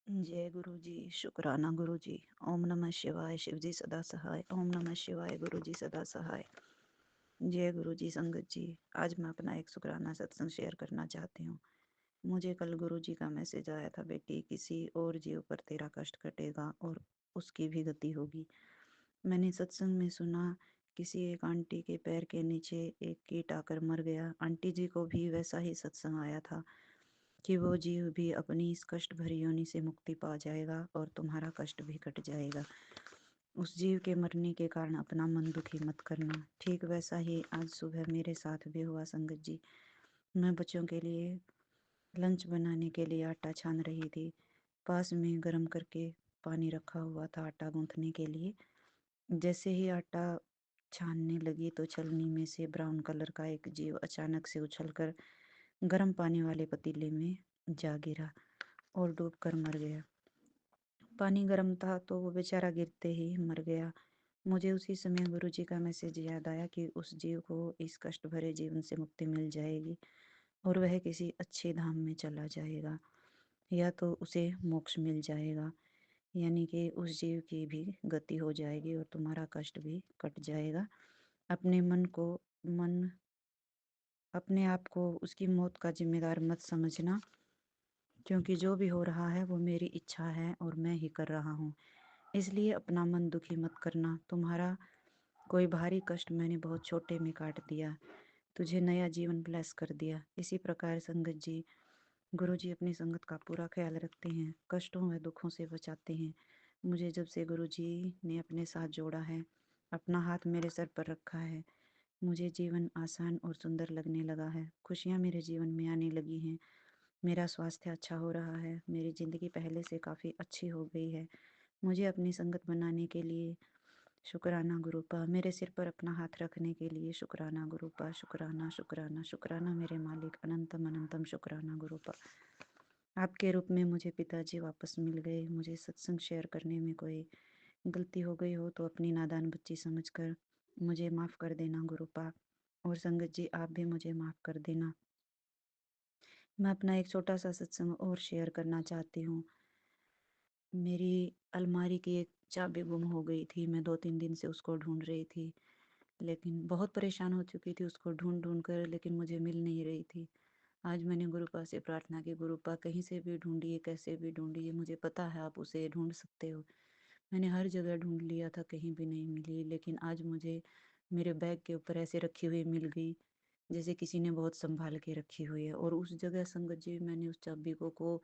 जय गुरु जी। शुक्राना गुरु जी। ओम नमः शिवाय। शिव जी सदा सहाय। ओम नमः शिवाय। गुरु जी सदा सहाय। जय गुरु जी। संगत जी, आज मैं अपना एक शुक्राना सत्संग शेयर करना चाहती हूँ। मुझे कल गुरु जी का मैसेज आया था, बेटी किसी और जीव पर तेरा कष्ट कटेगा और उसकी भी गति होगी। मैंने सत्संग में सुना, किसी एक आंटी के पैर के नीचे एक कीट आकर मर गया। आंटी जी को भी वैसा ही सत्संग आया था कि वो जीव भी अपनी इस कष्ट भरी योनि से मुक्ति पा जाएगा और तुम्हारा कष्ट भी कट जाएगा। उस जीव के मरने के कारण अपना मन दुखी मत करना। ठीक वैसा ही आज सुबह मेरे साथ भी हुआ संगत जी। मैं बच्चों के लिए लंच बनाने के लिए आटा छान रही थी। पास में गर्म करके पानी रखा हुआ था आटा गूंथने के लिए। जैसे ही आटा छानने लगी तो छलनी में से ब्राउन कलर का एक जीव अचानक से उछलकर गर्म पानी वाले पतीले में जा गिरा और डूबकर मर गया। पानी गर्म था तो वो बेचारा गिरते ही मर गया। मुझे उसी समय गुरु जी का मैसेज याद आया कि उस जीव को इस कष्ट भरे जीवन से मुक्ति मिल जाएगी और वह किसी अच्छे धाम में चला जाएगा, या तो उसे मोक्ष मिल जाएगा, यानी कि उस जीव की भी गति हो जाएगी और तुम्हारा कष्ट भी कट जाएगा। अपने मन अपने आप को उसकी मौत का जिम्मेदार मत समझना, क्योंकि जो भी हो रहा है वो मेरी इच्छा है और मैं ही कर रहा हूँ। इसलिए अपना मन दुखी मत करना। तुम्हारा कोई भारी कष्ट मैंने बहुत छोटे में काट दिया, तुझे नया जीवन ब्लेस कर दिया। इसी प्रकार संगत जी, गुरु जी अपनी संगत का पूरा ख्याल रखते हैं, कष्टों व दुखों से बचाते हैं। मुझे जब से गुरु जी ने अपने साथ जोड़ा है, अपना हाथ मेरे सर पर रखा है, मुझे जीवन आसान और सुंदर लगने लगा है। खुशियाँ मेरे जीवन में आने लगी हैं। मेरा स्वास्थ्य अच्छा हो रहा है। मेरी ज़िंदगी पहले से काफ़ी अच्छी हो गई है। मुझे अपनी संगत बनाने के लिए शुक्राना गुरुपा। मेरे सिर पर अपना हाथ रखने के लिए शुक्राना गुरुपा। शुक्राना शुक्राना शुक्राना मेरे मालिक, अनंतम अनंतम शुक्राना गुरुपा। आपके रूप में मुझे पिताजी वापस मिल गए। मुझे सत्संग शेयर करने में कोई गलती हो गई हो तो अपनी नादान बच्ची समझकर मुझे माफ़ कर देना गुरुपा। और संगत जी, आप भी मुझे माफ़ कर देना। मैं अपना एक छोटा सा सत्संग और शेयर करना चाहती हूँ। मेरी अलमारी की एक चाबी गुम हो गई थी। मैं 2-3 दिन से उसको ढूंढ रही थी, लेकिन बहुत परेशान हो चुकी थी उसको ढूंढ ढूंढ कर, लेकिन मुझे मिल नहीं रही थी। आज मैंने गुरुपा से प्रार्थना की, गुरुपा कहीं से भी ढूंढिए, कैसे भी ढूंढिए, मुझे पता है आप उसे ढूंढ सकते हो। मैंने हर जगह ढूंढ लिया था, कहीं भी नहीं मिली, लेकिन आज मुझे मेरे बैग के ऊपर ऐसे रखी हुई मिल गई जैसे किसी ने बहुत संभाल के रखी हुई है। और उस जगह संगत जी, मैंने उस चाबी को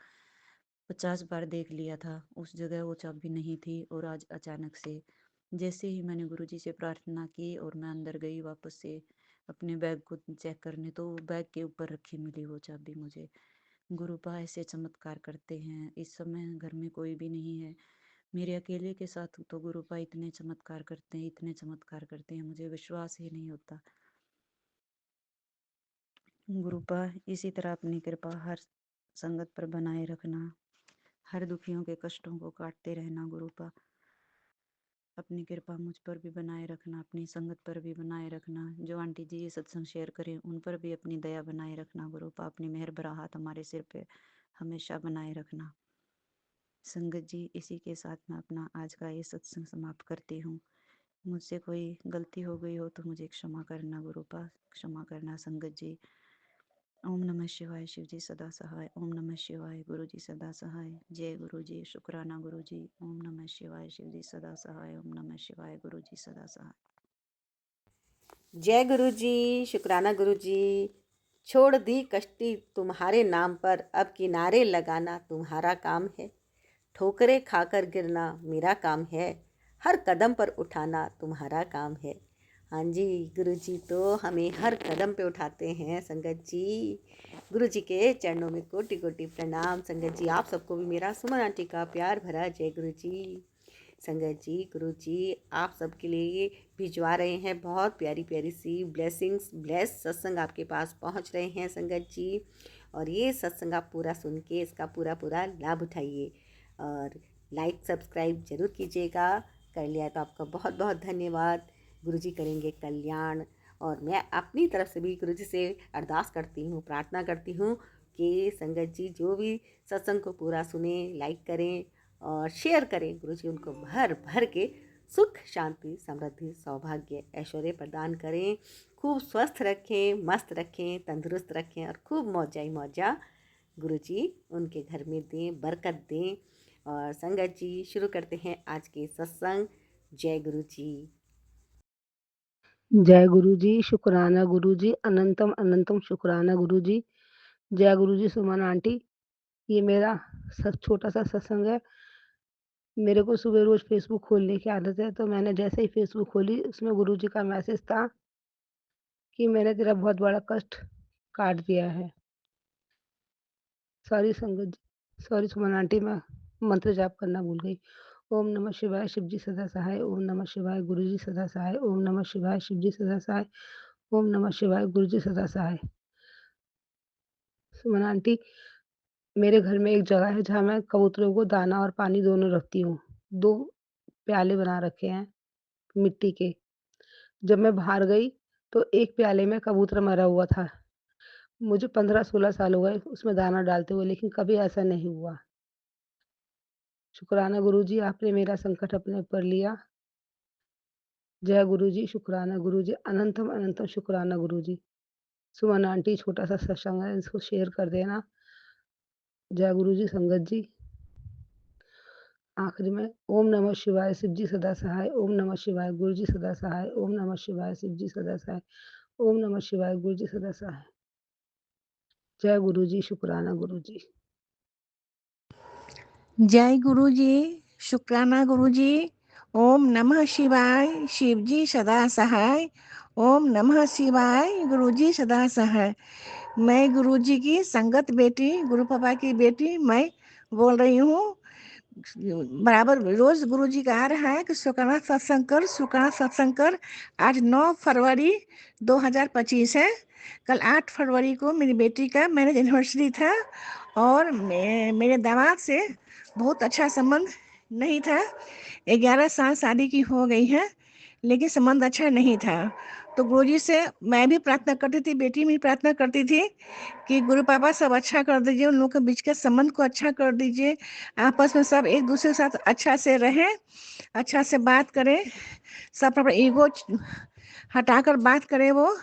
50 बार देख लिया था, उस जगह वो चाबी नहीं थी। और आज अचानक से जैसे ही मैंने गुरुजी से प्रार्थना की और मैं अंदर गई वापस से अपने बैग को चेक करने, तो बैग के ऊपर रखी मिली वो चाबी मुझे। गुरुपा ऐसे चमत्कार करते हैं। इस समय घर में कोई भी नहीं है, मेरे अकेले के साथ तो गुरुपा इतने चमत्कार करते हैं, इतने चमत्कार करते हैं, मुझे विश्वास ही नहीं होता। गुरुपा इसी तरह अपनी कृपा हर संगत पर बनाए रखना, हर दुखियों के कष्टों को काटते रहना गुरुपा। अपनी कृपा मुझ पर भी बनाए रखना, अपनी संगत पर भी बनाए रखना। जो आंटी जी ये सत्संग शेयर करें उन पर भी अपनी दया बनाए रखना गुरुपा। अपनी मेहर भरा हाथ हमारे सिर पे हमेशा बनाए रखना। संगत जी, इसी के साथ मैं अपना आज का ये सत्संग समाप्त करती हूँ। मुझसे कोई गलती हो गई हो तो मुझे क्षमा करना गुरुपा, क्षमा करना संगत जी। ओम नमः शिवाय। शिव जी सदा सहाय। ओम नमः शिवाय। गुरु जी सदा सहाय। जय गुरु जी। शुक्राना गुरु जी। ओम नमः शिवाय। शिव जी सदा सहाय। ओम नमः शिवाय। गुरु जी सदा सहाय। जय गुरु जी। शुक्राना गुरु जी। छोड़ दी कश्ती तुम्हारे नाम पर, अब किनारे लगाना तुम्हारा काम है। ठोकरें खाकर गिरना मेरा काम है, हर कदम पर उठाना तुम्हारा काम है। हाँ जी, गुरु जी तो हमें हर कदम पे उठाते हैं संगत जी। गुरु जी के चरणों में कोटि कोटि प्रणाम। संगत जी, आप सबको भी मेरा सुमन आंटी का प्यार भरा जय गुरु जी। संगत जी, गुरु जी आप सबके लिए भिजवा रहे हैं बहुत प्यारी प्यारी सी ब्लेसिंग्स, ब्लेस सत्संग आपके पास पहुंच रहे हैं संगत जी। और ये सत्संग आप पूरा सुन के इसका पूरा पूरा लाभ उठाइए और लाइक सब्सक्राइब जरूर कीजिएगा। कर लिया तो आपका बहुत बहुत धन्यवाद। गुरु जी करेंगे कल्याण। और मैं अपनी तरफ से भी गुरु जी से अरदास करती हूँ, प्रार्थना करती हूँ, कि संगत जी जो भी सत्संग को पूरा सुने, लाइक करें और शेयर करें। गुरु जी उनको भर भर के सुख, शांति, समृद्धि, सौभाग्य, ऐश्वर्य प्रदान करें। खूब स्वस्थ रखें, मस्त रखें, तंदुरुस्त रखें और खूब मौजा ही मौजा गुरु जी उनके घर में दें, बरकत दें। और संगत जी शुरू करते हैं आज के सत्संग। जय गुरु जी। जय गुरु जी, शुक्राना गुरु जी, अनंतम अनंतम शुक्राना गुरु जी। जय गुरु जी। सुमन आंटी, ये मेरा छोटा सा सत्संग है। मेरे को सुबह रोज फेसबुक खोलने की आदत है, तो मैंने जैसे ही फेसबुक खोली उसमें गुरु जी का मैसेज था कि मैंने तेरा बहुत बड़ा कष्ट काट दिया है। सॉरी संगत जी, सॉरी सुमन आंटी, मैं मंत्र जाप करना भूल गई। ओम नमः शिवाय, शिव जी सदा सहाय। ओम नमः शिवाय, गुरु जी सदा सहाय। ओम नमः शिवाय, शिव जी सदा सहाय। ओम नमः शिवाय, गुरु जी सदा सहाय। सुमन आंटी, मेरे घर में एक जगह है जहाँ मैं कबूतरों को दाना और पानी दोनों रखती हूँ। 2 प्याले बना रखे हैं मिट्टी के। जब मैं बाहर गई तो एक प्याले में कबूतर मरा हुआ था। मुझे 15-16 साल हो गए उसमें दाना डालते हुए, लेकिन कभी ऐसा नहीं हुआ। शुक्राना गुरुजी, आपने मेरा संकट अपने ऊपर लिया। जय गुरुजी, शुक्राना गुरुजी, अनंतम अनंतम शुक्राना गुरुजी। सुमन आंटी, छोटा सा सत्संग है, इसको शेयर कर देना। जय गुरुजी। संगत जी, आखिरी में ओम नमः शिवाय, शिव जी सदा सहाय। ओम नमः शिवाय, गुरु जी सदा सहाय। ओम नमः शिवाय, शिव जी सदा सहाय। ओम नमः शिवाय, गुरु जी सदा सहाय। जय गुरु जी, शुक्राना गुरु जी। जय गुरु जी, शुक्राना गुरु जी। ओम नमः शिवाय, शिव जी सदा सहाय। ओम नमः शिवाय, गुरु जी सदा सहाय। मैं गुरु जी की संगत बेटी, गुरु पापा की बेटी मैं बोल रही हूँ। बराबर रोज गुरु जी का आ रहा है कि शुक्राना सत्संग कर, शुक्राना सत्संग कर। आज 9 फरवरी 2025 है। कल 8 फरवरी को मेरी बेटी का मैरिज एनिवर्सरी था और मेरे दामाद से बहुत अच्छा संबंध नहीं था। 11 साल शादी की हो गई है, लेकिन संबंध अच्छा नहीं था। तो गुरुजी से मैं भी प्रार्थना करती थी, बेटी भी प्रार्थना करती थी कि गुरु पापा सब अच्छा कर दीजिए, उन लोगों के बीच के संबंध को अच्छा कर दीजिए, आपस में सब एक दूसरे के साथ अच्छा से रहें, अच्छा से बात करें, सब अपना ईगो हटाकर बात करें। वो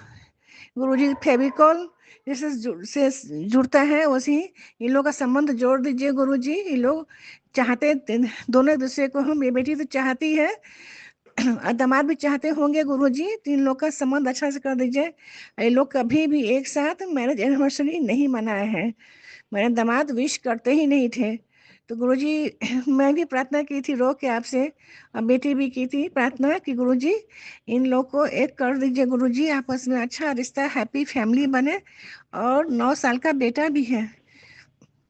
गुरुजी फेविकॉल जैसे से जुड़ता है वैसे ही इन लोग का संबंध जोड़ दीजिए गुरुजी। इन लोग चाहते दोनों एक दूसरे को, हम ये बेटी तो चाहती है और दामाद भी चाहते होंगे गुरुजी, तो इन लोग का संबंध अच्छा से कर दीजिए। ये लोग कभी भी एक साथ मैरिज एनिवर्सरी नहीं मनाए हैं, मेरे दामाद विश करते ही नहीं थे। तो गुरुजी मैं भी प्रार्थना की थी रो के आपसे, और बेटी भी की थी प्रार्थना कि गुरुजी इन लोग को एक कर दीजिए गुरुजी, आपस में अच्छा रिश्ता, हैप्पी फैमिली बने। और 9 साल का बेटा भी है।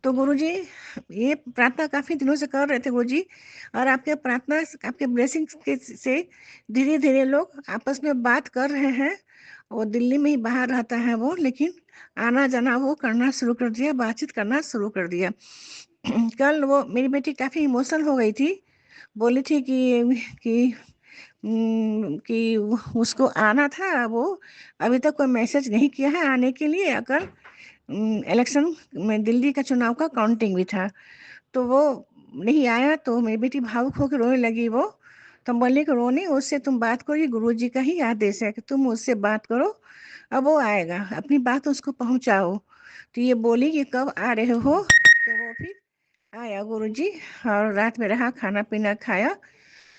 तो गुरुजी ये प्रार्थना काफ़ी दिनों से कर रहे थे गुरुजी, और आपके प्रार्थना, आपके ब्लेसिंग्स के से धीरे धीरे लोग आपस में बात कर रहे हैं। वो दिल्ली में ही बाहर रहता है वो, लेकिन आना जाना वो करना शुरू कर दिया, बातचीत करना शुरू कर दिया। कल वो मेरी बेटी काफ़ी इमोशनल हो गई थी, बोली थी कि उसको आना था, वो अभी तक कोई मैसेज नहीं किया है आने के लिए। अगर इलेक्शन में दिल्ली का चुनाव का काउंटिंग भी था तो वो नहीं आया, तो मेरी बेटी भावुक होकर रोने लगी। वो तो हम बोले कि रोने, उससे तुम बात करो, ये गुरु जी का ही आदेश है कि तुम उससे बात करो, अब वो आएगा, अपनी बात उसको पहुंचाओ। तो ये बोली कि कब आ रहे हो, तो वो फिर आया गुरु जी, और रात में रहा, खाना पीना खाया।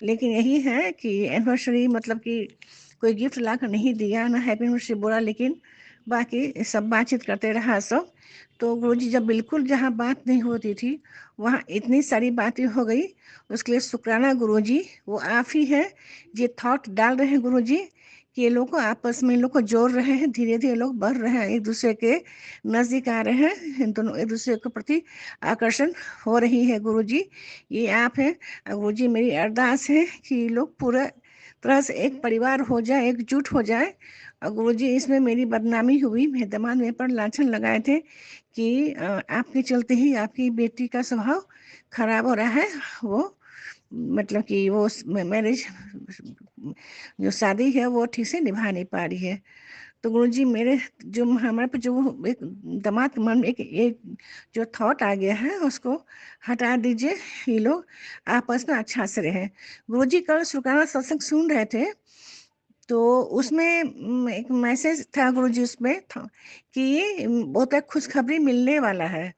लेकिन यही है कि एनिवर्सरी मतलब कि कोई गिफ्ट ला कर नहीं दिया, ना हैप्पी एनिवर्सरी बोला, लेकिन बाकी सब बातचीत करते रहा सब। तो गुरुजी जब बिल्कुल जहाँ बात नहीं होती थी वहाँ इतनी सारी बातें हो गई, उसके लिए शुक्राना गुरुजी। वो आप ही हैं, ये थॉट डाल रहे हैं गुरुजी कि ये लोग को आपस में, इन लोग को जोड़ रहे हैं, धीरे धीरे लोग बढ़ रहे हैं, एक दूसरे के नज़दीक आ रहे हैं, इन दोनों एक दूसरे के प्रति आकर्षण हो रही है गुरुजी। ये आप हैं गुरुजी, मेरी अरदास है कि ये लोग पूरा तरह से एक परिवार हो जाए, एकजुट हो जाए। और गुरुजी इसमें मेरी बदनामी हुई, मेरे दामाद मेरे पर लांछन लगाए थे कि आपके चलते ही आपकी बेटी का स्वभाव खराब हो रहा है। वो मतलब कि वो मैरिज जो शादी है वो ठीक से निभा नहीं पा रही है। तो गुरुजी मेरे जो हमारे पे जो एक दिमाग के मन में एक जो थॉट आ गया है उसको हटा दीजिए। ये लोग आपस में अच्छा से रहें। गुरुजी कल शुक्राना सत्संग सुन रहे थे तो उसमें एक मैसेज था गुरुजी उसमें था कि बहुत एक खुशखबरी मिलने वाला है।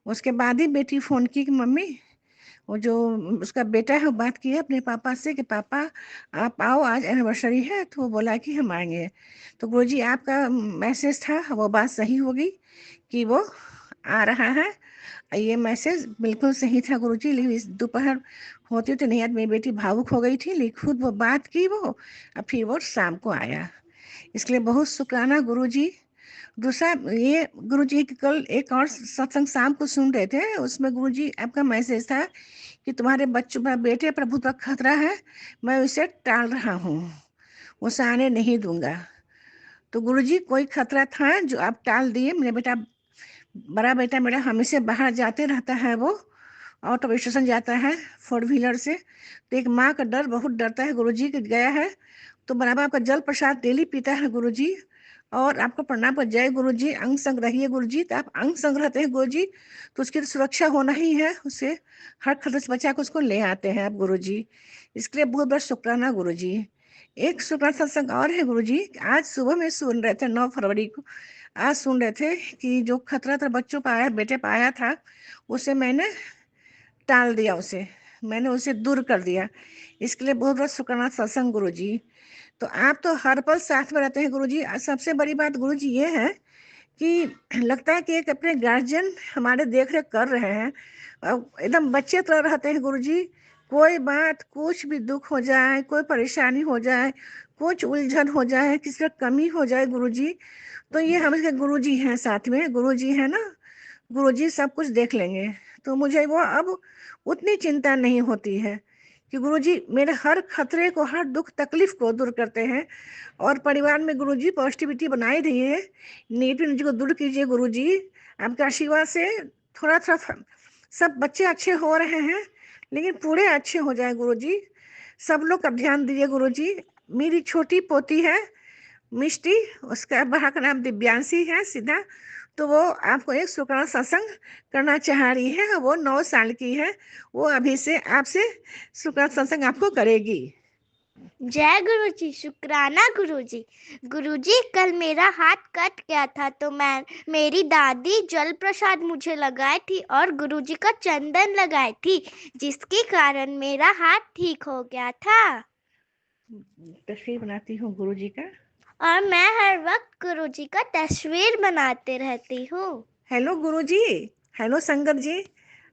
उसके बाद ही बेटी फ़ोन की कि मम्मी वो जो उसका बेटा है वो बात की है अपने पापा से कि पापा आप आओ, आज एनिवर्सरी है। तो वो बोला कि हम आएंगे। तो गुरुजी आपका मैसेज था वो बात सही होगी कि वो आ रहा है। ये मैसेज बिल्कुल सही था गुरुजी। लेकिन इस दोपहर होती तो नहीं, आज मेरी बेटी भावुक हो गई थी, लेकिन खुद वो बात की वो और फिर वो शाम को आया। इसके लिए बहुत शुक्राना गुरुजी। दूसरा ये गुरुजी की कल एक और सत्संग शाम को सुन रहे थे, उसमें गुरुजी आपका मैसेज था कि तुम्हारे बच्चों में बेटे प्रभु का खतरा है, मैं उसे टाल रहा हूँ, उसे आने नहीं दूंगा। तो गुरुजी कोई खतरा था जो आप टाल दिए। मेरा बेटा, बड़ा बेटा मेरा हमेशा बाहर जाते रहता है, वो ऑटो स्टेशन जाता है 4 व्हीलर से। तो एक माँ का डर, बहुत डरता है गुरुजी कि गया है तो बराबर आपका जल प्रसाद डेली पीता है गुरुजी। और आपको प्रणाम पर जय गुरुजी, अंग संग रहिए गुरुजी। तो आप अंग संग रहते हैं गुरुजी तो उसकी तो सुरक्षा होना ही है, उससे हर खतरे से बचा के उसको ले आते हैं आप गुरुजी। इसके लिए बहुत बहुत शुक्राना गुरुजी। एक शुक्राना सत्संग और है गुरुजी, आज सुबह में सुन रहे थे 9 फरवरी को, आज सुन रहे थे कि जो खतरा था बच्चों पर आया, बेटे पर आया था, उसे मैंने टाल दिया, मैंने उसे दूर कर दिया। इसके लिए बहुत बहुत शुक्राना सत्संग गुरुजी। तो आप तो हर पल साथ में रहते हैं गुरुजी। सबसे बड़ी बात गुरुजी ये है कि लगता है कि एक अपने गार्जियन हमारे देख रेख कर रहे हैं, एकदम बच्चे तरह रहते हैं गुरुजी। कोई बात, कुछ भी दुख हो जाए, कोई परेशानी हो जाए, कुछ उलझन हो जाए, किसी का कमी हो जाए गुरुजी, तो ये हमारे गुरुजी हैं, साथ में गुरुजी है ना, गुरुजी सब कुछ देख लेंगे। तो मुझे वो अब उतनी चिंता नहीं होती है कि गुरुजी मेरे हर खतरे को, हर दुख तकलीफ को दूर करते हैं। और परिवार में गुरुजी पॉजिटिविटी बनाए रहिए, नेगेटिव एनर्जी को दूर कीजिए गुरुजी। आपके आशीर्वाद से थोड़ा थोड़ा सब बच्चे अच्छे हो रहे हैं, लेकिन पूरे अच्छे हो जाए गुरुजी। सब लोग का ध्यान दीजिए गुरुजी। मेरी छोटी पोती है मिष्टी, उसका बड़ा का नाम दिव्यांशी है सीधा। तो वो आपको एक शुक्राना सत्संग करना चाह रही है, वो 9 साल की है। वो अभी से आपसे शुक्राना सत्संग आपको करेगी। जय गुरुजी, शुक्राना गुरुजी। गुरुजी कल मेरा हाथ कट गया था तो मेरी दादी जल प्रसाद मुझे लगाई थी और गुरुजी का चंदन लगाई थी, जिसके कारण मेरा हाथ ठीक हो गया था। तस्वीर बनाती हूँ गुरुजी का, और मैं हर वक्त गुरुजी का तस्वीर बनाते रहती हूँ। हेलो गुरुजी, हेलो संगत जी,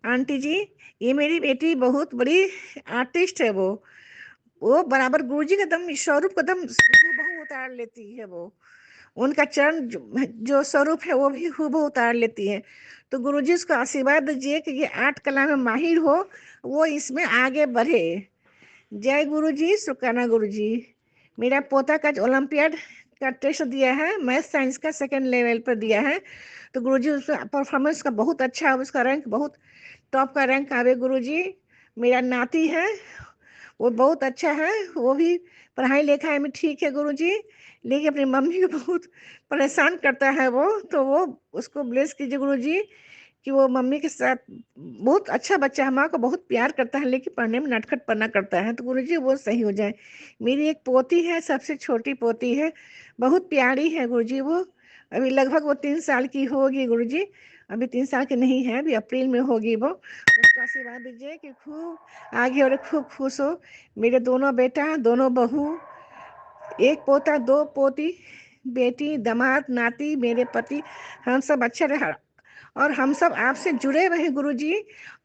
आंटी जी, ये मेरी बेटी बहुत बड़ी आर्टिस्ट है। वो बराबर गुरुजी का दम स्वरूप का दम हूबहू उतार लेती है। वो उनका चरण जो स्वरूप है वो भी हूबहू उतार लेती है। तो गुरुजी उसको आशीर्वाद दीजिए कि ये आर्ट कला में माहिर हो, वो इसमें आगे बढ़े। जय गुरुजी, शुक्राना गुरुजी। मेरा पोता का ओलंपियाड का टेस्ट दिया है, मैथ साइंस का 2nd लेवल पर दिया है। तो गुरुजी उसका परफॉर्मेंस का बहुत अच्छा है, उसका रैंक बहुत टॉप का रैंक आवे गुरुजी। मेरा नाती है, वो बहुत अच्छा है, वो भी पढ़ाई लिखाई में ठीक है गुरुजी, लेकिन अपनी मम्मी को बहुत परेशान करता है वो। तो वो उसको ब्लेस कीजिए गुरुजी कि वो मम्मी के साथ बहुत अच्छा बच्चा है, माँ को बहुत प्यार करता है, लेकिन पढ़ने में नटखट पन्ना करता है। तो गुरुजी वो सही हो जाए। मेरी एक पोती है, सबसे छोटी पोती है, बहुत प्यारी है गुरुजी। वो अभी लगभग वो 3 साल की होगी गुरुजी, अभी 3 साल की नहीं है, अभी अप्रैल में होगी वो। उसको आशीर्वाद दीजिए कि खूब आगे और खूब खुश हो। मेरे दोनों बेटा, दोनों बहू, एक पोता, 2 पोती, बेटी, दामाद, नाती, मेरे पति, हम सब अच्छे रहे और हम सब आपसे जुड़े हुए हैं गुरुजी,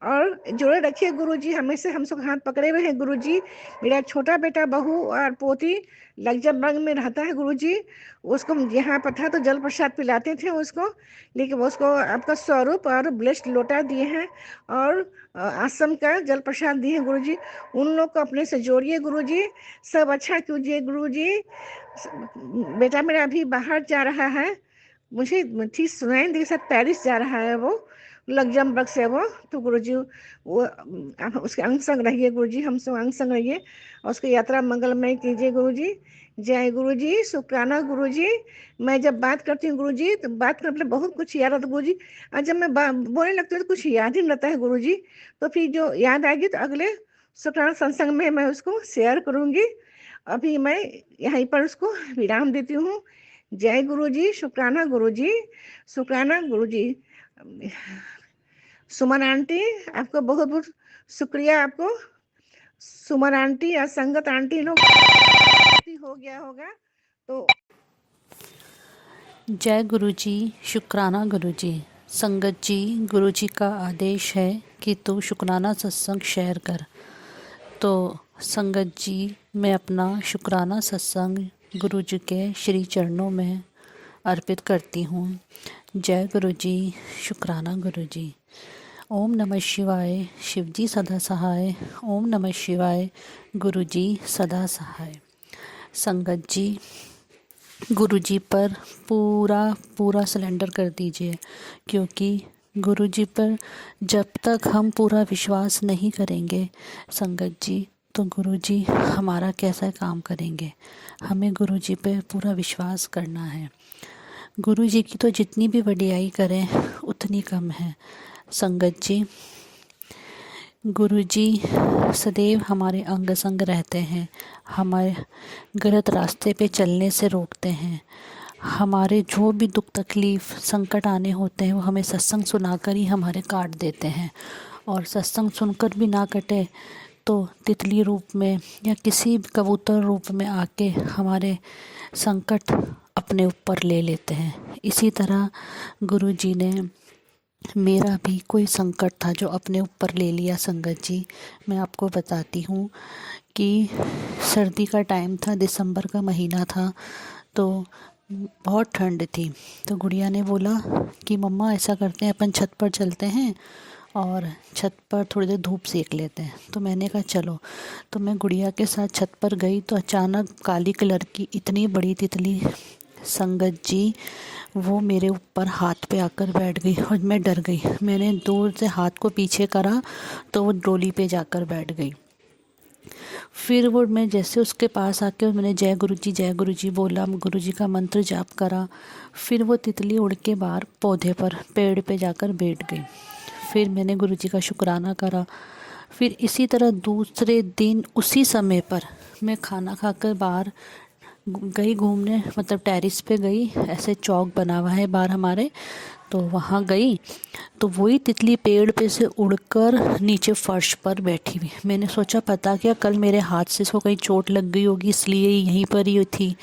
और जुड़े रखिए गुरुजी, हमेशा हम सब हाथ पकड़े हुए हैं गुरुजी। मेरा छोटा बेटा, बहू और पोती लग्जमबर्ग में रहता है गुरुजी। उसको यहाँ पर था तो जल प्रसाद पिलाते थे उसको, लेकिन उसको आपका स्वरूप और ब्लेस्ड लोटा दिए हैं और आश्रम का जल प्रसाद दिए हैं गुरुजी। उन लोग को अपने से जोड़िए गुरुजी, सब अच्छा कीजिए गुरुजी। बेटा मेरा अभी बाहर जा रहा है, मुझे ठीक सुनाई नहीं, शायद पेरिस जा रहा है वो, लग्जम बख्श है वो, तो गुरुजी वो आप उसके अंग संग रहिए गुरुजी, हम सब अंग संग रहिए और उसकी यात्रा मंगलमय कीजिए गुरुजी। जय गुरुजी। शुक्राना गुरुजी। मैं जब बात करती हूँ गुरुजी तो बात करने बहुत कुछ याद आता है गुरुजी, और जब मैं बोलने लगती हूँ तो कुछ याद ही नहीं रहता है गुरुजी। तो फिर जो याद आएगी तो अगले शुक्राना सत्संग में मैं उसको शेयर करूँगी। अभी मैं यहीं पर उसको विराम देती हूँ। जय गुरुजी। शुक्राना गुरुजी। शुक्राना गुरुजी। सुमन आंटी, आपको बहुत बहुत शुक्रिया। आपको सुमन आंटी या संगत आंटी लोग हो गया होगा तो। जय गुरुजी। शुक्राना गुरुजी। संगत जी, गुरुजी का आदेश है कि तू शुक्राना सत्संग शेयर कर। तो संगत जी, मैं अपना शुक्राना सत्संग गुरुजी के श्री चरणों में अर्पित करती हूँ। जय गुरुजी। शुक्राना गुरुजी। ओम नमः शिवाय। शिवजी सदा सहाय। ओम नमः शिवाय। गुरुजी सदा सहाय। संगत जी, गुरुजी पर पूरा सिलेंडर कर दीजिए, क्योंकि गुरुजी पर जब तक हम पूरा विश्वास नहीं करेंगे संगत जी, तो गुरुजी हमारा कैसा काम करेंगे। हमें गुरुजी पे पूरा विश्वास करना है। गुरुजी की तो जितनी भी वडियाई करें उतनी कम है संगत जी। गुरुजी सदैव हमारे अंग संग रहते हैं, हमारे गलत रास्ते पे चलने से रोकते हैं। हमारे जो भी दुख तकलीफ़ संकट आने होते हैं वो हमें सत्संग सुनाकर ही हमारे काट देते हैं, और सत्संग सुनकर भी ना कटे तो तितली रूप में या किसी भी कबूतर रूप में आके हमारे संकट अपने ऊपर ले लेते हैं। इसी तरह गुरुजी ने मेरा भी कोई संकट था जो अपने ऊपर ले लिया संगत जी। मैं आपको बताती हूँ कि सर्दी का टाइम था, दिसंबर का महीना था, तो बहुत ठंड थी। तो गुड़िया ने बोला कि मम्मा ऐसा करते हैं, अपन छत पर चलते हैं और छत पर थोड़ी देर धूप सेक लेते हैं। तो मैंने कहा चलो। तो मैं गुड़िया के साथ छत पर गई तो अचानक काली कलर की इतनी बड़ी तितली संगत जी वो मेरे ऊपर हाथ पे आकर बैठ गई और मैं डर गई। मैंने दूर से हाथ को पीछे करा तो वो डोली पे जाकर बैठ गई। फिर वो मैं जैसे उसके पास आके मैंने जय गुरुजी बोला, गुरुजी का मंत्र जाप करा। फिर वो तितली उड़ के बाहर पौधे पर पेड़ पे जाकर बैठ गई। फिर मैंने गुरुजी का शुक्राना करा। फिर इसी तरह दूसरे दिन उसी समय पर मैं खाना खाकर बाहर गई घूमने, मतलब टेरिस पे गई। ऐसे चौक बना हुआ है बाहर हमारे, तो वहाँ गई तो वही तितली पेड़ पे से उड़कर नीचे फर्श पर बैठी हुई। मैंने सोचा पता क्या कल मेरे हाथ से इसको कहीं चोट लग गई होगी, इसलिए यहीं पर ही थी।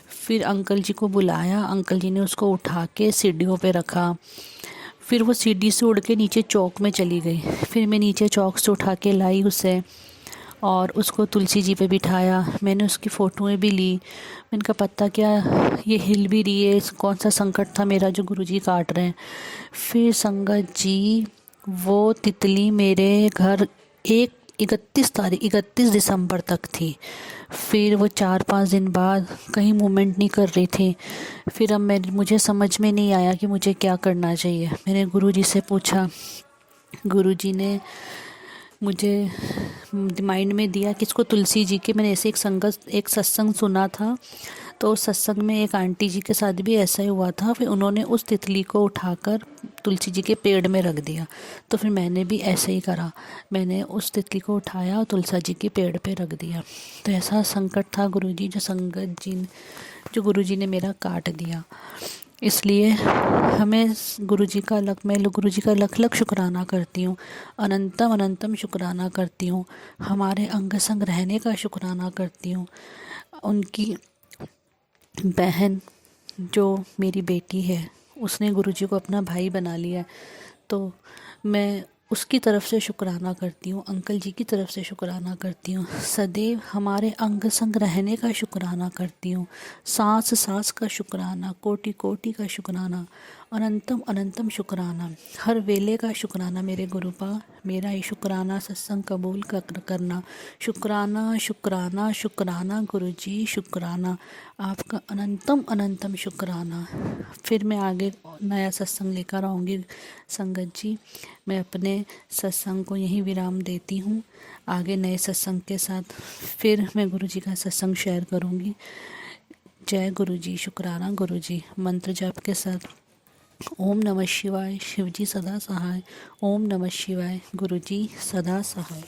फिर अंकल जी को बुलाया, अंकल जी ने उसको उठा के सीढ़ियों पे रखा। फिर वो सीढ़ी से उड़ के नीचे चौक में चली गई। फिर मैं नीचे चौक से उठा के लाई उसे और उसको तुलसी जी पे बिठाया। मैंने उसकी फ़ोटोएं भी ली। मैंने कहा पता क्या ये हिल भी रही है, कौन सा संकट था मेरा जो गुरुजी काट रहे हैं। फिर संगत जी वो तितली मेरे घर 31 दिसंबर तक थी। फिर वो 4-5 दिन बाद कहीं मूवमेंट नहीं कर रही थी। फिर अब मुझे समझ में नहीं आया कि मुझे क्या करना चाहिए। मैंने गुरुजी से पूछा, गुरुजी ने मुझे माइंड में दिया कि इसको तुलसी जी के, मैंने ऐसे एक सत्संग सुना था, तो उस सत्संग में एक आंटी जी के साथ भी ऐसा ही हुआ था। फिर उन्होंने उस तितली को उठाकर तुलसी जी के पेड़ में रख दिया। तो फिर मैंने भी ऐसे ही करा, मैंने उस तितली को उठाया और तुलसी जी के पेड़ पे रख दिया। तो ऐसा संकट था गुरुजी जो गुरुजी ने मेरा काट दिया। इसलिए हमें गुरुजी का लख लख शुक्राना करती हूँ, अनंतम शुक्राना करती हूँ। हमारे अंग संग रहने का शुक्राना करती हूँ। उनकी बहन जो मेरी बेटी है उसने गुरुजी को अपना भाई बना लिया, तो मैं उसकी तरफ से शुक्राना करती हूँ, अंकल जी की तरफ से शुक्राना करती हूँ। सदैव हमारे अंग संग रहने का शुक्राना करती हूँ, सांस सांस का शुक्राना, कोटि कोटि का शुक्राना। अनंतम अनंतम शुक्राना। हर वेले का शुक्राना मेरे गुरुपा। मेरा ये शुक्राना सत्संग कबूल करना। शुक्राना शुक्राना शुक्राना गुरुजी शुक्राना। आपका अनंतम अनंतम शुक्राना। फिर मैं आगे नया सत्संग लेकर आऊँगी संगत जी। मैं अपने सत्संग को यहीं विराम देती हूँ। आगे नए सत्संग के साथ फिर मैं गुरुजी का सत्संग शेयर करूँगी। जय गुरुजी। शुक्राना गुरुजी। मंत्र जाप के साथ ओम नमः शिवाय। शिवजी सदा सहाय। ओम नमः शिवाय। गुरुजी सदा सहाय।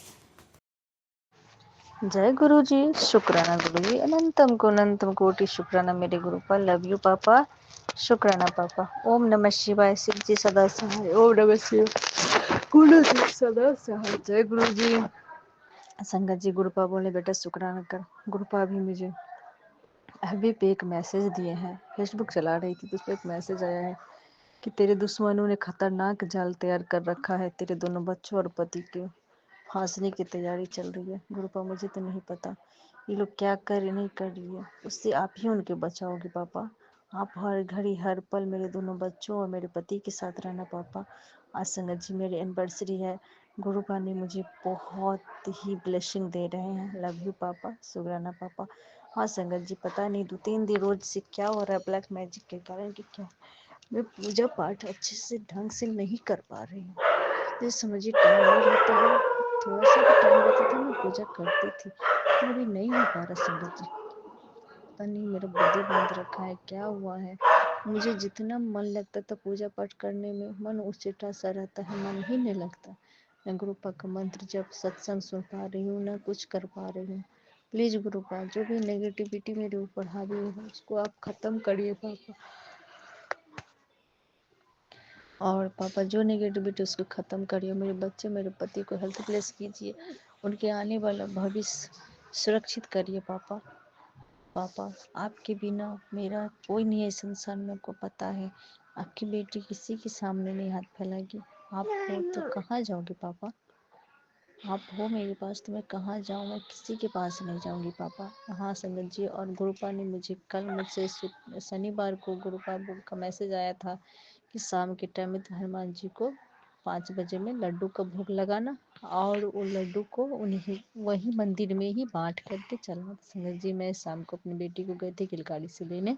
जय गुरुजी। शुक्राना गुरुजी। अनंतम कोटि शुक्राना मेरे गुरु पर। लव यू पापा। शुक्राना पापा। ओम नमः शिवाय। शिव जी सदा सहाय। ओम नमः शिवाय। गुरुजी सदा सहाय। जय गुरुजी। संगत जी गुरुपा बोले बेटा शुक्राना कर। गुरुपा भी मुझे अभी पे एक मैसेज दिए हैं। फेसबुक चला रही थी तो उस पर एक मैसेज आया है कि तेरे दुश्मनों ने खतरनाक जाल तैयार कर रखा है। तेरे दोनों बच्चों और पति के फांसने की तैयारी चल रही है। गुरुपा मुझे तो नहीं पता ये लोग क्या कर नहीं कर रही है। उससे आप ही उनके बचाओगे पापा। आप हर घड़ी हर पल मेरे दोनों बच्चों और मेरे पति के साथ रहना पापा। आज संगत जी मेरी एनिवर्सरी है। गुरुपा ने मुझे बहुत ही ब्लेसिंग दे रहे हैं। लव यू पापा। शुक्राना पापा। हाँ संगत जी पता नहीं 2-3 दिन रोज से क्या हो रहा है ब्लैक मैजिक के कारण कि क्या मैं पूजा पाठ अच्छे से ढंग से नहीं कर पा रही हूँ। तो समझिए टाइम नहीं रहता है। थोड़ा सा भी टाइम रहता था मैं पूजा करती थी तो अभी नहीं हो पा रहा संगत जी। पता नहीं मेरा बुद्धि बंद रखा है क्या हुआ है। मुझे जितना मन लगता था पूजा पाठ करने में मन उचटा सा रहता है। मन ही नहीं लगता। मैं गुरुपा का मंत्र जब सत्संग सुन पा रही हूँ ना कुछ कर पा रही हूँ। प्लीज गुरुपा जो भी नेगेटिविटी मेरे ऊपर हावी है उसको आप खत्म करिए पापा। और पापा जो नेगेटिविटी उसको ख़त्म करिए। मेरे बच्चे मेरे पति को हेल्थ प्लेस कीजिए। उनके आने वाला भविष्य सुरक्षित करिए पापा। पापा आपके बिना मेरा कोई नहीं है संसार में। को पता है आपकी बेटी किसी के सामने नहीं हाथ फैलाएगी। आप हो तो कहाँ जाओगे पापा। आप हो मेरे पास तो मैं कहाँ जाऊँ। मैं किसी के पास नहीं जाऊँगी पापा। हाँ संगत जी। और गुरुपा ने मुझे कल मुझसे शनिवार को गुरुपा का मैसेज आया था कि शाम के टाइम में हनुमान जी को 5 बजे में लड्डू का भोग लगाना और वो लड्डू को उन्हीं वही मंदिर में ही बांट करके चलना। संगत जी मैं शाम को अपनी बेटी को गई थी किलकारी से लेने।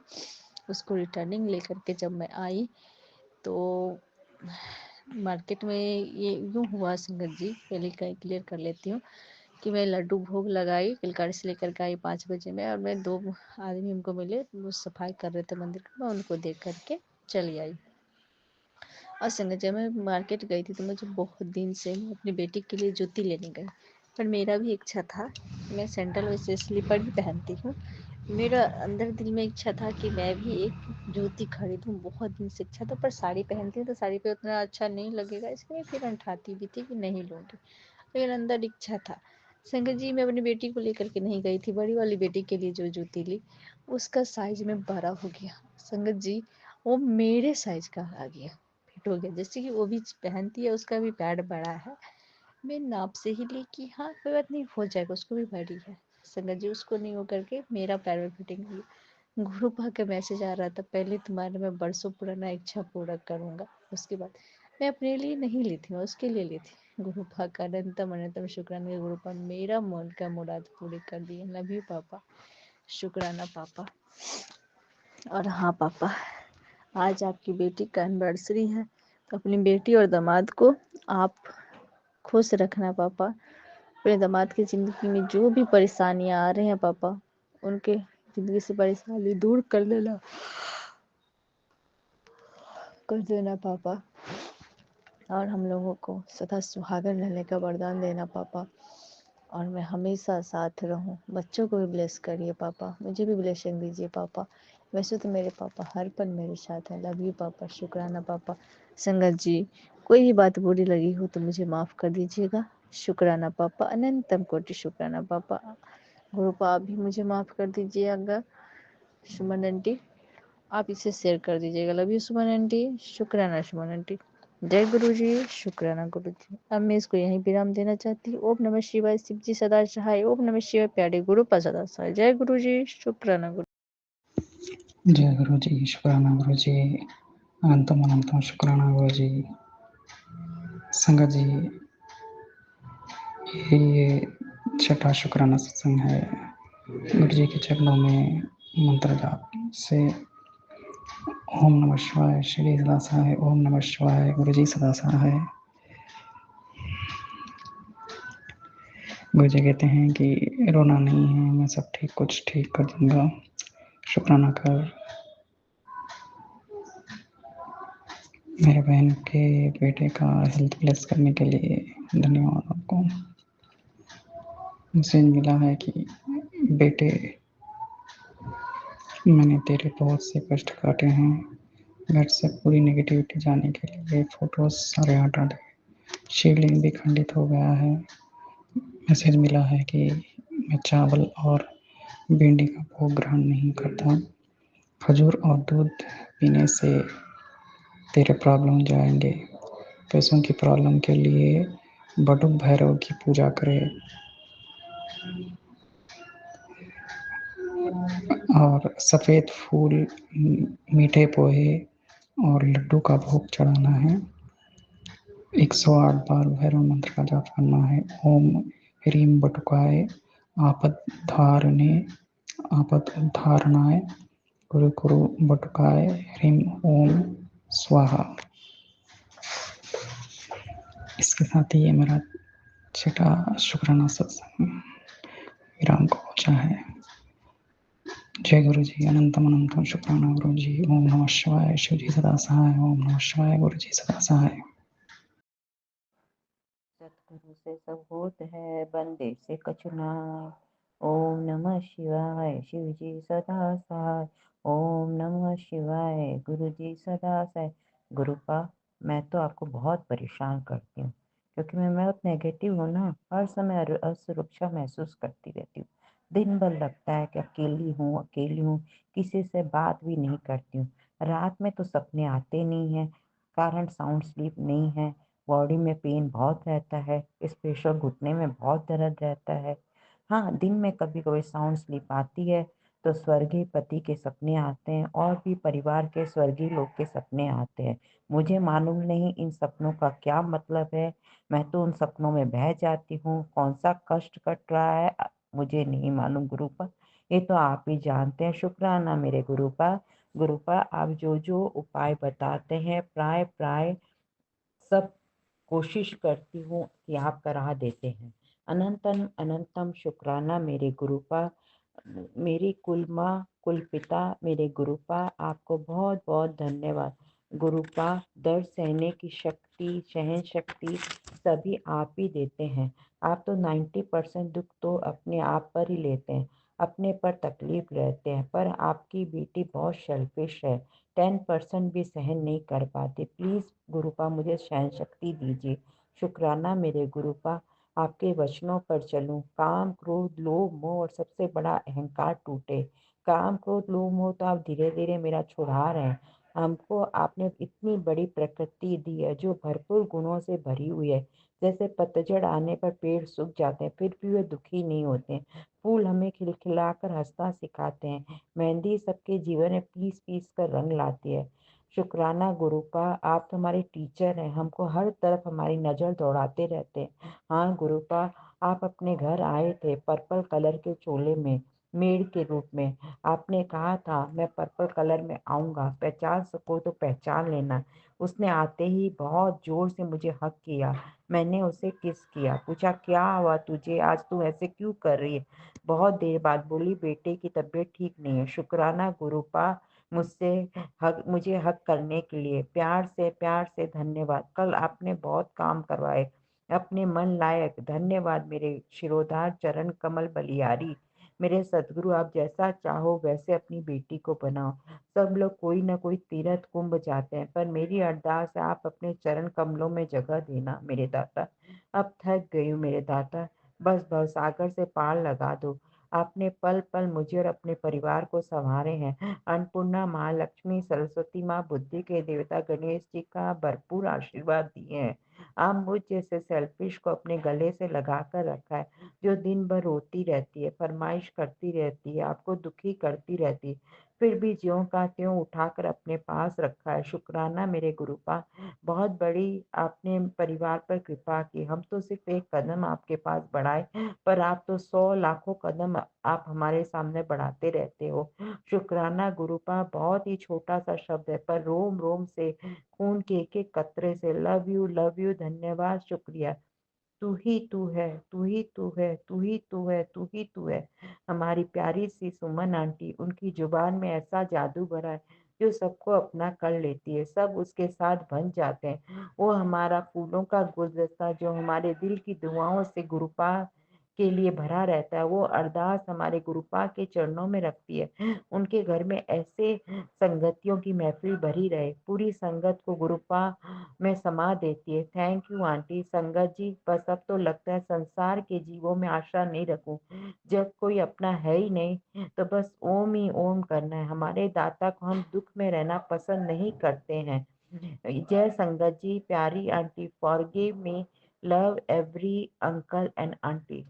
उसको रिटर्निंग लेकर के जब मैं आई तो मार्केट में ये यूँ हुआ संगत जी। पहले क्लियर कर लेती हूँ कि मैं लड्डू भोग लगाई किलकारी से लेकर के आई 5 बजे में। और मैं 2 आदमी हमको मिले वो सफाई कर रहे थे मंदिर की। मैं उनको देख करके चली आई। और संगत जब मैं मार्केट गई थी तो मुझे बहुत दिन से मैं अपनी बेटी के लिए जूती लेने गई। पर मेरा भी इच्छा था मैं सैंडल वैसे स्लीपर भी पहनती हूँ। मेरा अंदर दिल में इच्छा था कि मैं भी एक जूती खरीदूँ। बहुत दिन से इच्छा था पर साड़ी पहनती हूँ तो साड़ी पे उतना अच्छा नहीं लगेगा इसलिए फिर अनठाती भी थी कि नहीं लूँगी। लेकिन अंदर इच्छा था। संगत जी मैं अपनी बेटी को लेकर के नहीं गई थी। बड़ी वाली बेटी के लिए जो जूती ली उसका साइज में बड़ा हो गया। संगत जी वो मेरे साइज का आ गया फिट हो गया। जैसे कि वो भी पहनती है उसका भी पैड बड़ा है। मैं नाप से ही ली कि हाँ कोई बात नहीं हो जाएगा उसको भी बड़ी है। संगत जी उसको नहीं हो करके मेरा पैर में फिटिंग हुई। गुरुपा का मैसेज आ रहा था पहले तुम्हारा मैं बरसों पुराना इच्छा पूरा करूँगा। उसके बाद मैं अपने लिए नहीं ली थी मैं उसके लिए ली थी। गुरुपा का अनंतम शुक्राना। गुरुपा मेरा मन का मुराद पूरी कर दिए। लव यू पापा। शुक्राना पापा। और हाँ पापा आज आपकी बेटी का एनिवर्सरी है तो अपनी बेटी और दामाद को आप खुश रखना पापा। अपने दामाद की ज़िंदगी में जो भी परेशानियां आ रही हैं पापा उनके ज़िंदगी से परेशानी दूर कर देना पापा। और हम लोगों को सदा सुहागन रहने का वरदान देना पापा। और मैं हमेशा साथ रहूं। बच्चों को भी ब्लेस करिए पापा। मुझे भी ब्लेसिंग दीजिए पापा। वैसे तो मेरे पापा हर पल मेरे साथ हैं। लव यू पापा। शुक्राना पापा। संगत जी कोई भी बात बुरी लगी हो तो मुझे माफ़ कर दीजिएगा। शुक्राना पापा। अनंतम कोटि शुक्राना पापा। गुरुपा आप भी मुझे माफ़ कर दीजिएगा। सुमन आंटी आप इसे शेयर कर दीजिएगा। Love you Suman aunty. शुक्राना सुमन आंटी। जय गुरु जी। शुक्राना गुरु जी। अब मैं इसको यहीं विराम देना चाहती हूँ। ओम नमः शिवाय। शिव जी सदा सहाय। ओम नमः शिवाय। प्यारे गुरु पर सदा सहाय। जय गुरु जी। शुक्राना गुरु। जय गुरु जी। शुक्राना गुरु जी। अनंतम अनंतम शुक्राना गुरु जी। संगत जी, ये छठा शुक्राना सत्संग है। गुरु जी के चरणों में मंत्र जाप से ओम नमः शिवाय, श्री सदा सहाय, ओम नमः शिवाय, गुरु जी सदा सहाय। गुरु जी कहते हैं कि रोना नहीं है, मैं सब कुछ ठीक कर दूंगा। शुक्राना कर। मेरे बहन के बेटे का हेल्थ प्लस करने के लिए धन्यवाद आपको। मैसेज मिला है कि बेटे, मैंने तेरे बहुत से कष्ट काटे हैं। घर से पूरी नेगेटिविटी जाने के लिए फोटोज सारे हटा दे। शिवलिंग भी खंडित हो गया है। मैसेज मिला है कि मैं चावल और भिंडी का भोग ग्रहण नहीं करता। खजूर और दूध पीने से तेरे प्रॉब्लम जाएंगे। पैसों की प्रॉब्लम के लिए बटुक भैरव की पूजा करे और सफ़ेद फूल, मीठे पोहे और लड्डू का भोग चढ़ाना है। 108 बार भैरव मंत्र का जाप करना है। ओम ह्रीम बटुकाय आपद उद्धारणाय गुरु गुरु बटुकाय ह्रीम ओम स्वाहा। इसके साथ ही ये मेरा छठा शुक्राना सत्संग विराम को पहुंचा है। जय गुरु जी। अनंतम अनंतम शुक्राना गुरु जी। ओम नमः शिवाय, शिव जी सदा सहाय। ओम नमः शिवाय, गुरु जी सदा सहाय। सतगुरु से सब होत है, बंदे से कछु नाय। ओम नमः शिवाय, शिव जी सदा सहाय। ओम नमः शिवाय, गुरु जी सदा सहाय। गुरुपा, मैं तो आपको बहुत परेशान करती हूँ, क्योंकि मैं बहुत नेगेटिव हूँ ना। हर समय असुरक्षा महसूस करती रहती हूँ। दिन भर लगता है कि अकेली हूँ, किसी से बात भी नहीं करती हूँ। रात में तो सपने आते नहीं हैं, कारण साउंड स्लीप नहीं है। बॉडी में पेन बहुत रहता है, स्पेशल घुटने में बहुत दर्द रहता है। हाँ, दिन में कभी कभी साउंड स्लीप आती है तो स्वर्गीय पति के सपने आते हैं और भी परिवार के स्वर्गीय लोग के सपने आते हैं। मुझे मालूम नहीं इन सपनों का क्या मतलब है। मैं तो उन सपनों में बह जाती हूँ। कौन सा कष्ट कट रहा है मुझे नहीं मालूम गुरुपा, ये तो आप ही जानते हैं। शुक्राना मेरे गुरुपा। गुरुपा, आप जो जो उपाय बताते हैं प्राय प्राय सब कोशिश करती हूँ कि आप करा देते हैं। अनंतम अनंतम शुक्राना मेरे गुरुपा। मेरी कुल माँ, कुल पिता, मेरे गुरुपा, आपको बहुत बहुत धन्यवाद। गुरुपा, दर्द सहने की शक्ति, सहन शक्ति सभी आप ही देते हैं। आप तो 90% दुख तो अपने आप पर ही लेते हैं, अपने पर तकलीफ रहते हैं। पर आपकी बेटी बहुत सेल्फिश है, 10% भी सहन नहीं कर पाती। प्लीज़ गुरुपा, मुझे सहन शक्ति दीजिए। शुक्राना मेरे गुरुपा। आपके वचनों पर चलूं, काम क्रोध लोभ मोह और सबसे बड़ा अहंकार टूटे। काम क्रोध लोभ मोह तो आप धीरे धीरे मेरा छुड़ा रहे हैं। हमको आपने इतनी बड़ी प्रकृति दी है जो भरपूर गुणों से भरी हुई है। जैसे पतझड़ आने पर पेड़ सूख जाते हैं, फिर भी वे दुखी नहीं होते। फूल हमें खिलखिलाकर हंसना सिखाते हैं। मेहंदी सबके जीवन में पीस पीस कर रंग लाती है। शुक्राना गुरुपा, आप तो हमारे टीचर हैं, हमको हर तरफ हमारी नज़र दौड़ाते रहते हैं। हाँ गुरुपा, आप अपने घर आए थे पर्पल कलर के चोले में, मेड़ के रूप में। आपने कहा था मैं पर्पल कलर में आऊँगा, पहचान सको तो पहचान लेना। उसने आते ही बहुत जोर से मुझे हक किया। मैंने उसे किस किया, पूछा क्या हुआ तुझे, आज तू ऐसे क्यों कर रही है। बहुत देर बाद बोली बेटे की तबीयत ठीक नहीं है। शुक्राना गुरुपा, मुझे हक करने के लिए प्यार से धन्यवाद। कल आपने बहुत काम करवाए, अपने मन लायक। धन्यवाद मेरे शिरोधार चरण कमल बलिहारी। मेरे सदगुरु, आप जैसा चाहो वैसे अपनी बेटी को बनाओ। सब लोग कोई ना कोई तीर्थ कुंभ जाते हैं, पर मेरी अरदास है आप अपने चरण कमलों में जगह देना मेरे दाता। अब थक गई हूँ मेरे दाता, बस भवसागर से पार लगा दो। आपने पल पल मुझे और अपने परिवार को संवारे हैं। अन्नपूर्णा माँ लक्ष्मी, सरस्वती माँ, बुद्धि के देवता गणेश जी का भरपूर आशीर्वाद दिए हैं। आप मुझ जैसे सेल्फिश को अपने गले से लगा कर रखा है, जो दिन भर रोती रहती है, फरमाइश करती रहती है, आपको दुखी करती रहती है, फिर भी ज्यों का त्यों उठाकर अपने पास रखा है। शुक्राना मेरे गुरुपा, बहुत बड़ी आपने परिवार पर कृपा की। हम तो सिर्फ एक कदम आपके पास बढ़ाए, पर आप तो 100 लाखों कदम आप हमारे सामने बढ़ाते रहते हो। शुक्राना गुरुपा बहुत ही छोटा सा शब्द है, पर रोम रोम से, खून के एक एक कतरे से लव यू, धन्यवाद, शुक्रिया। तू ही तू है, तू ही तू है, तू ही तू है, तू ही तू है। हमारी प्यारी सी सुमन आंटी, उनकी जुबान में ऐसा जादू भरा है जो सबको अपना कर लेती है, सब उसके साथ बन जाते हैं। वो हमारा फूलों का गुलदस्ता जो हमारे दिल की दुआओं से गुरुपा के लिए भरा रहता है, वो अरदास हमारे गुरुपा के चरणों में रखती है। उनके घर में ऐसे संगतियों की महफिल भरी रहे, पूरी संगत को गुरुपा में समा देती है। Thank you aunty. संगत जी, बस अब तो लगता है संसार के जीवों में आशा नहीं रखूं। जब कोई अपना है ही नहीं तो बस ओम ही ओम करना है। हमारे दाता को हम दुख में रहना पसंद नहीं करते हैं। जय संगत जी, प्यारी aunty, forgive me, love every uncle and aunty.